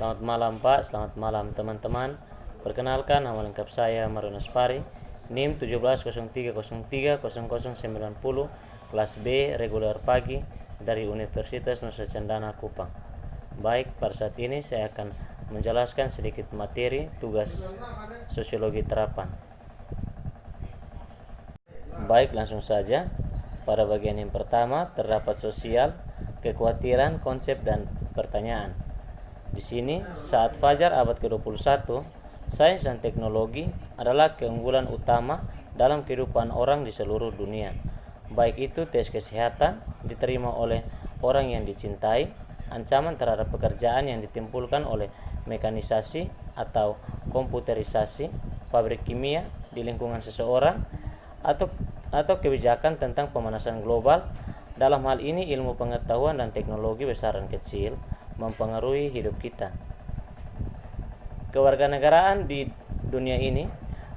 Selamat malam Pak, selamat malam teman-teman. Perkenalkan, nama lengkap saya Marun Aspari, NIM 1703030090, kelas B reguler pagi dari Universitas Nusa Cendana Kupang. Baik, pada saat ini saya akan menjelaskan sedikit materi tugas sosiologi terapan. Baik, langsung saja. Pada bagian yang pertama terdapat sosial, kekhawatiran, konsep, dan pertanyaan. Di sini, saat fajar abad ke-21, sains dan teknologi adalah keunggulan utama dalam kehidupan orang di seluruh dunia. Baik itu tes kesehatan diterima oleh orang yang dicintai, ancaman terhadap pekerjaan yang ditimbulkan oleh mekanisasi atau komputerisasi, pabrik kimia di lingkungan seseorang, atau kebijakan tentang pemanasan global. Dalam hal ini, ilmu pengetahuan dan teknologi besar dan kecil mempengaruhi hidup kita. Kewarganegaraan di dunia ini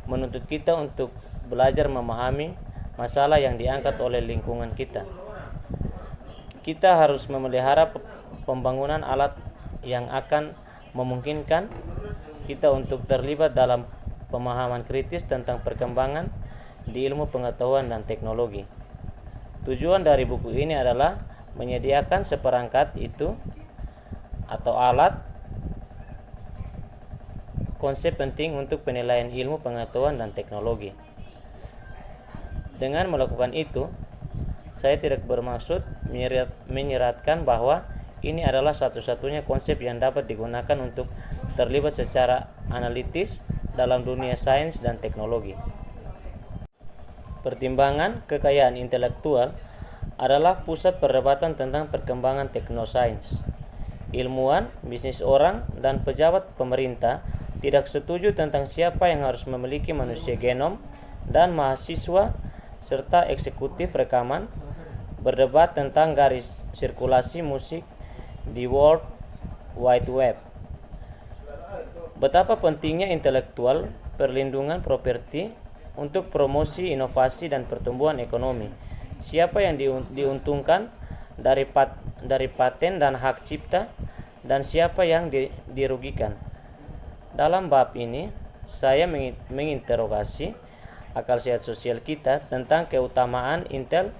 menuntut kita untuk belajar memahami masalah yang diangkat oleh lingkungan kita. Kita harus memelihara pembangunan alat yang akan memungkinkan kita untuk terlibat dalam pemahaman kritis tentang perkembangan di ilmu pengetahuan dan teknologi. Tujuan dari buku ini adalah menyediakan seperangkat itu atau alat konsep penting untuk penilaian ilmu pengetahuan dan teknologi. Dengan melakukan itu, saya tidak bermaksud menyeratkan bahwa ini adalah satu-satunya konsep yang dapat digunakan untuk terlibat secara analitis dalam dunia sains dan teknologi. Pertimbangan kekayaan intelektual adalah pusat perdebatan tentang perkembangan teknosains. Ilmuwan, bisnis orang, dan pejabat pemerintah tidak setuju tentang siapa yang harus memiliki manusia genom, dan mahasiswa serta eksekutif rekaman berdebat tentang garis sirkulasi musik di World Wide Web. Betapa pentingnya intelektual, perlindungan properti untuk promosi inovasi dan pertumbuhan ekonomi. Siapa yang diuntungkan dari paten dan hak cipta, dan siapa yang dirugikan. Dalam bab ini, saya menginterogasi akal sehat sosial kita tentang keutamaan intel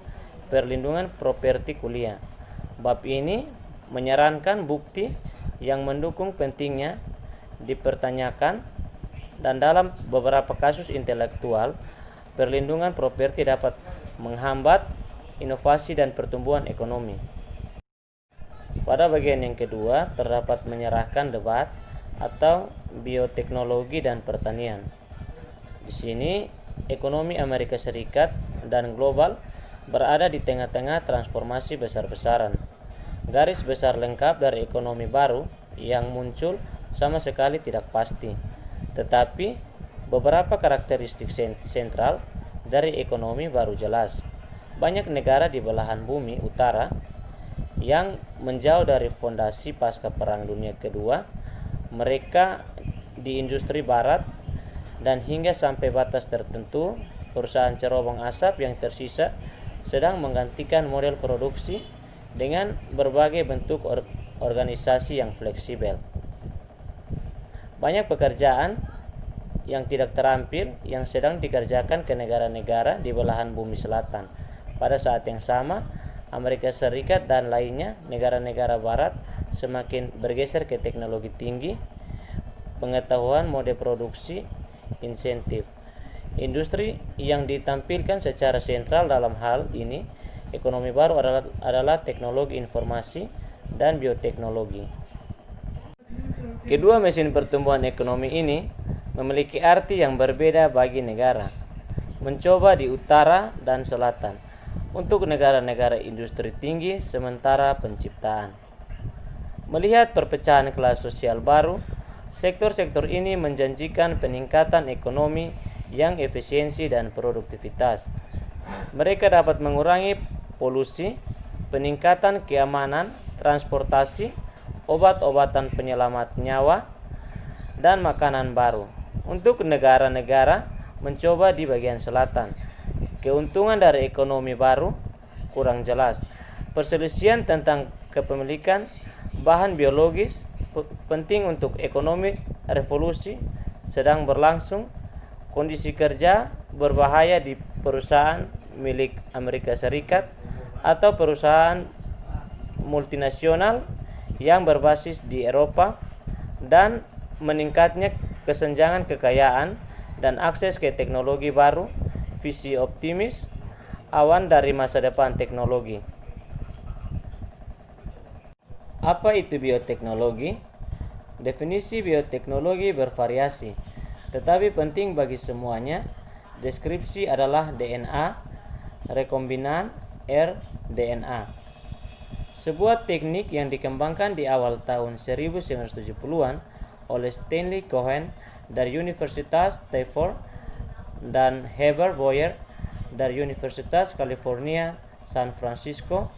perlindungan properti kuliah. Bab ini menyarankan bukti yang mendukung pentingnya dipertanyakan, dan dalam beberapa kasus intelektual, perlindungan properti dapat menghambat inovasi dan pertumbuhan ekonomi. Pada bagian yang kedua terdapat menyerahkan debat atau bioteknologi dan pertanian. Di sini, ekonomi Amerika Serikat dan global berada di tengah-tengah transformasi besar-besaran. Garis besar lengkap dari ekonomi baru yang muncul sama sekali tidak pasti, tetapi beberapa karakteristik sentral dari ekonomi baru jelas. Banyak negara di belahan bumi utara yang menjauh dari fondasi pasca Perang Dunia Kedua, mereka di industri barat, dan hingga sampai batas tertentu, perusahaan cerobong asap yang tersisa sedang menggantikan model produksi dengan berbagai bentuk organisasi yang fleksibel. Banyak pekerjaan yang tidak terampil yang sedang dikerjakan ke negara-negara di belahan bumi selatan. Pada saat yang sama, Amerika Serikat dan lainnya negara-negara barat semakin bergeser ke teknologi tinggi, pengetahuan, mode produksi, insentif. Industri yang ditampilkan secara sentral dalam hal ini ekonomi baru adalah teknologi informasi dan bioteknologi. Kedua mesin pertumbuhan ekonomi ini memiliki arti yang berbeda bagi negara. Mencoba di utara dan selatan. Untuk negara-negara industri tinggi sementara penciptaan. Melihat perpecahan kelas sosial baru, sektor-sektor ini menjanjikan peningkatan ekonomi yang efisiensi dan produktivitas. Mereka dapat mengurangi polusi, peningkatan keamanan, transportasi, obat-obatan penyelamat nyawa, dan makanan baru. Untuk negara-negara mencoba di bagian selatan, keuntungan dari ekonomi baru kurang jelas. Perselisihan tentang kepemilikan bahan biologis, penting untuk ekonomi revolusi sedang berlangsung. Kondisi kerja berbahaya di perusahaan milik Amerika Serikat atau perusahaan multinasional yang berbasis di Eropa, dan meningkatnya kesenjangan kekayaan dan akses ke teknologi baru, visi optimis, awan dari masa depan teknologi. Apa itu bioteknologi? Definisi bioteknologi bervariasi, tetapi penting bagi semuanya. Deskripsi adalah DNA, rekombinan rDNA. Sebuah teknik yang dikembangkan di awal tahun 1970-an oleh Stanley Cohen dari Universitas Stanford dan Heber Boyer dari Universitas California San Francisco.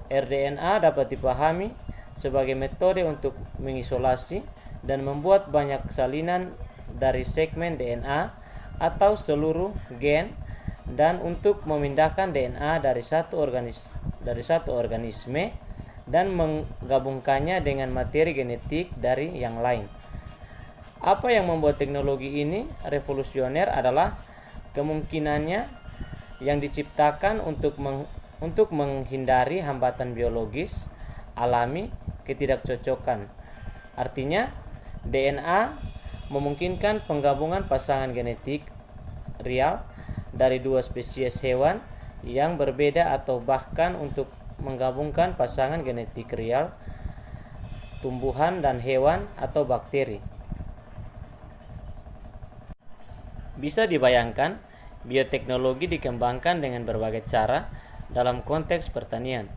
rDNA dapat dipahami sebagai metode untuk mengisolasi dan membuat banyak salinan dari segmen DNA atau seluruh gen, dan untuk memindahkan DNA dari satu organisme dan menggabungkannya dengan materi genetik dari yang lain. Apa yang membuat teknologi ini revolusioner adalah kemungkinannya yang diciptakan untuk menghindari hambatan biologis alami ketidakcocokan. Artinya, DNA memungkinkan penggabungan pasangan genetik real dari dua spesies hewan yang berbeda, atau bahkan untuk menggabungkan pasangan genetik real tumbuhan dan hewan atau bakteri. Bisa dibayangkan, bioteknologi dikembangkan dengan berbagai cara dalam konteks pertanian.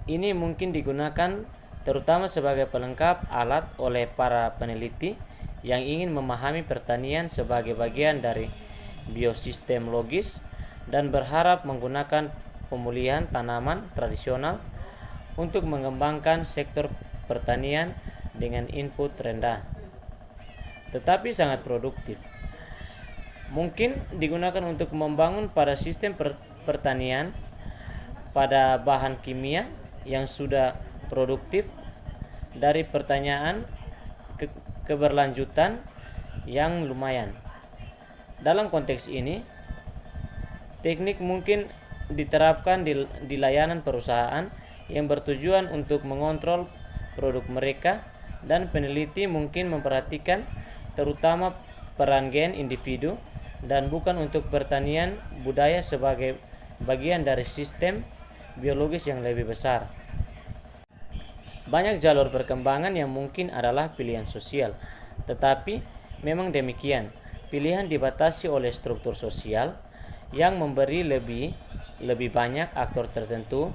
Ini mungkin digunakan terutama sebagai pelengkap alat oleh para peneliti yang ingin memahami pertanian sebagai bagian dari biosistem logis dan berharap menggunakan pemulihan tanaman tradisional untuk mengembangkan sektor pertanian dengan input rendah tetapi sangat produktif. Mungkin digunakan untuk membangun pada sistem pertanian pada bahan kimia yang sudah produktif dari pertanyaan keberlanjutan yang lumayan. Dalam konteks ini, teknik mungkin diterapkan di layanan perusahaan yang bertujuan untuk mengontrol produk mereka, dan peneliti mungkin memperhatikan terutama peran gen individu dan bukan untuk pertanian budaya sebagai bagian dari sistem biologis yang lebih besar. Banyak jalur perkembangan yang mungkin adalah pilihan sosial, tetapi memang demikian, pilihan dibatasi oleh struktur sosial yang memberi lebih banyak aktor tertentu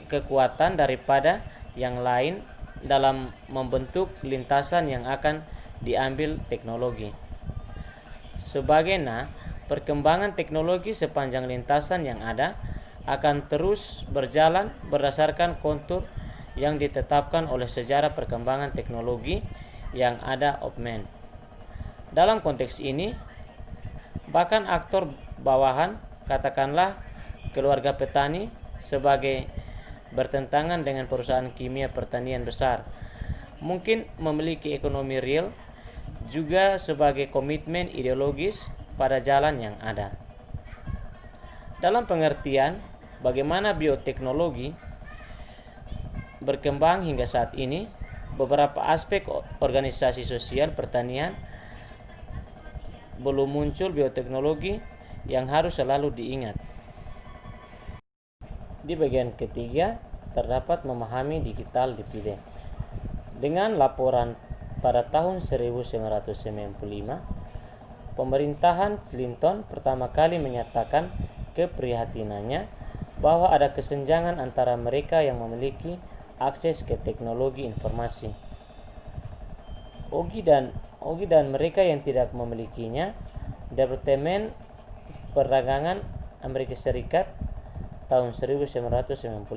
kekuatan daripada yang lain dalam membentuk lintasan yang akan diambil teknologi. Sebagaimana perkembangan teknologi sepanjang lintasan yang ada akan terus berjalan berdasarkan kontur yang ditetapkan oleh sejarah perkembangan teknologi yang ada Oppmann. Dalam konteks ini, bahkan aktor bawahan, katakanlah keluarga petani, sebagai bertentangan dengan perusahaan kimia pertanian besar, mungkin memiliki ekonomi real juga sebagai komitmen ideologis pada jalan yang ada. Dalam pengertian bagaimana bioteknologi berkembang hingga saat ini, beberapa aspek organisasi sosial pertanian belum muncul bioteknologi yang harus selalu diingat. Di bagian ketiga terdapat memahami digital divide. Dengan laporan pada tahun 1995, pemerintahan Clinton pertama kali menyatakan keprihatinannya bahwa ada kesenjangan antara mereka yang memiliki akses ke teknologi informasi, OGI dan mereka yang tidak memilikinya. Departemen Perdagangan Amerika Serikat tahun 1995.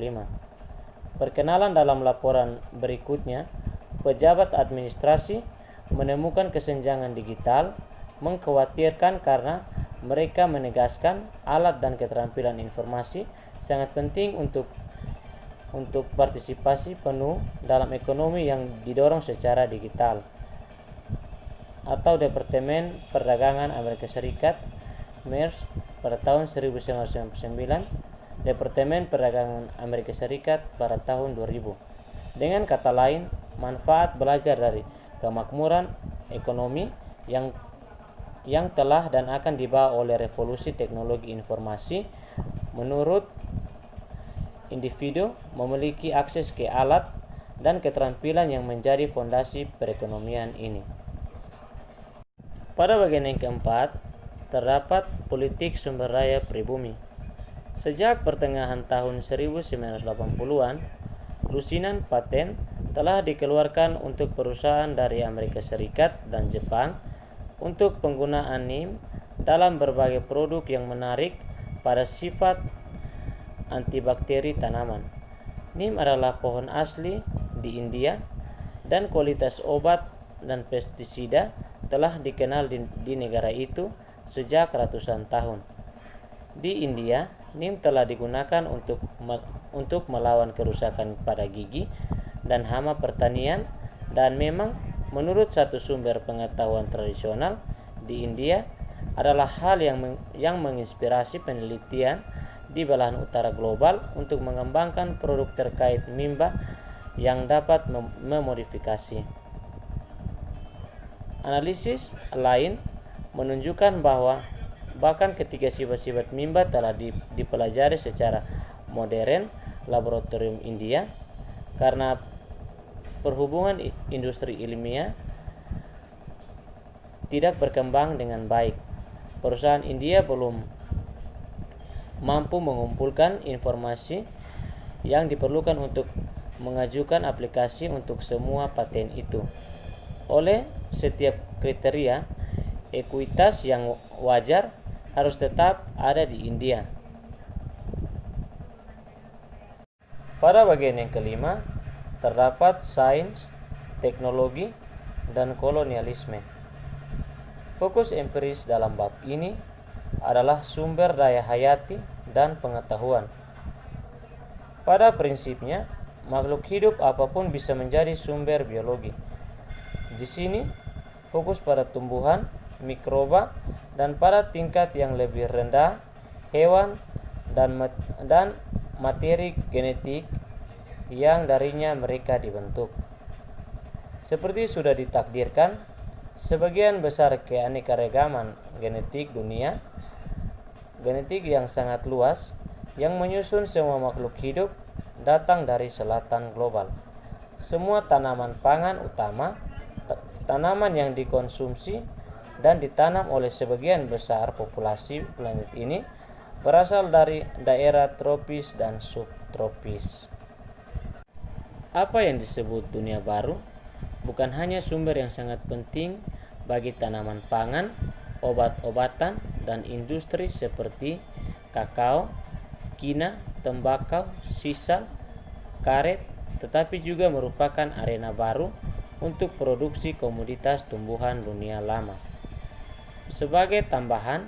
Perkenalan dalam laporan berikutnya, pejabat administrasi menemukan kesenjangan digital mengkhawatirkan karena mereka menegaskan alat dan keterampilan informasi sangat penting untuk untuk partisipasi penuh dalam ekonomi yang didorong secara digital. Atau Departemen Perdagangan Amerika Serikat (MERS) pada tahun 1999, Departemen Perdagangan Amerika Serikat pada tahun 2000. Dengan kata lain, manfaat belajar dari kemakmuran ekonomi yang telah dan akan dibawa oleh revolusi teknologi informasi menurut individu memiliki akses ke alat dan keterampilan yang menjadi fondasi perekonomian ini. Pada bagian yang keempat, terdapat politik sumber daya pribumi. Sejak pertengahan tahun 1980-an, lusinan paten telah dikeluarkan untuk perusahaan dari Amerika Serikat dan Jepang untuk penggunaan NIM dalam berbagai produk yang menarik pada sifat antibakteri tanaman. NIM adalah pohon asli di India dan kualitas obat dan pestisida telah dikenal di negara itu sejak ratusan tahun. Di India, NIM telah digunakan untuk melawan kerusakan pada gigi dan hama pertanian, dan memang menurut satu sumber pengetahuan tradisional di India adalah hal yang menginspirasi penelitian di belahan utara global untuk mengembangkan produk terkait mimba yang dapat memodifikasi. Analisis lain menunjukkan bahwa bahkan ketika sifat-sifat mimba telah dipelajari secara modern laboratorium India, karena perhubungan industri ilmiah tidak berkembang dengan baik, perusahaan India belum mampu mengumpulkan informasi yang diperlukan untuk mengajukan aplikasi untuk semua paten itu. Oleh setiap kriteria, ekuitas yang wajar harus tetap ada di India. Pada bagian yang kelima, terdapat sains, teknologi, dan kolonialisme. Fokus empiris dalam bab ini adalah sumber daya hayati dan pengetahuan. Pada prinsipnya, makhluk hidup apapun bisa menjadi sumber biologi. Di sini, fokus pada tumbuhan, mikroba, dan pada tingkat yang lebih rendah, hewan dan materi genetik yang darinya mereka dibentuk. Seperti sudah ditakdirkan, sebagian besar keanekaragaman genetik dunia, genetik yang sangat luas, yang menyusun semua makhluk hidup, datang dari selatan global. Semua tanaman pangan utama, tanaman yang dikonsumsi dan ditanam oleh sebagian besar populasi planet ini, berasal dari daerah tropis dan subtropis. Apa yang disebut dunia baru bukan hanya sumber yang sangat penting bagi tanaman pangan, obat-obatan, dan industri seperti kakao, kina, tembakau, sisal, karet, tetapi juga merupakan arena baru untuk produksi komoditas tumbuhan dunia lama. Sebagai tambahan,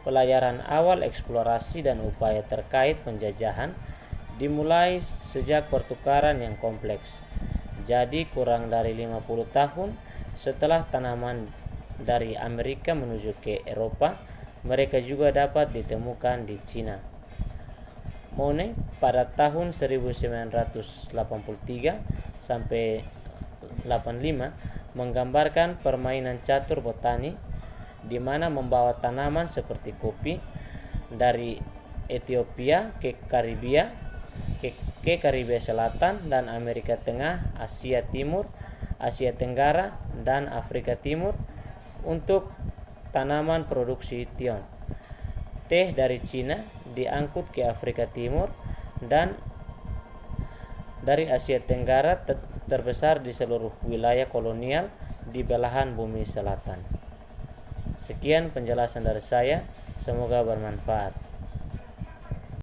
pelayaran awal eksplorasi dan upaya terkait penjajahan dimulai sejak pertukaran yang kompleks. Jadi kurang dari 50 tahun setelah tanaman dari Amerika menuju ke Eropa, mereka juga dapat ditemukan di Cina. Monet pada tahun 1983 sampai 85 menggambarkan permainan catur botani di mana membawa tanaman seperti kopi dari Ethiopia ke Karibia, ke Karibia Selatan dan Amerika Tengah, Asia Timur, Asia Tenggara, dan Afrika Timur untuk tanaman produksi Tiong. Teh dari Cina diangkut ke Afrika Timur, dan dari Asia Tenggara terbesar di seluruh wilayah kolonial di belahan bumi selatan. Sekian penjelasan dari saya, semoga bermanfaat.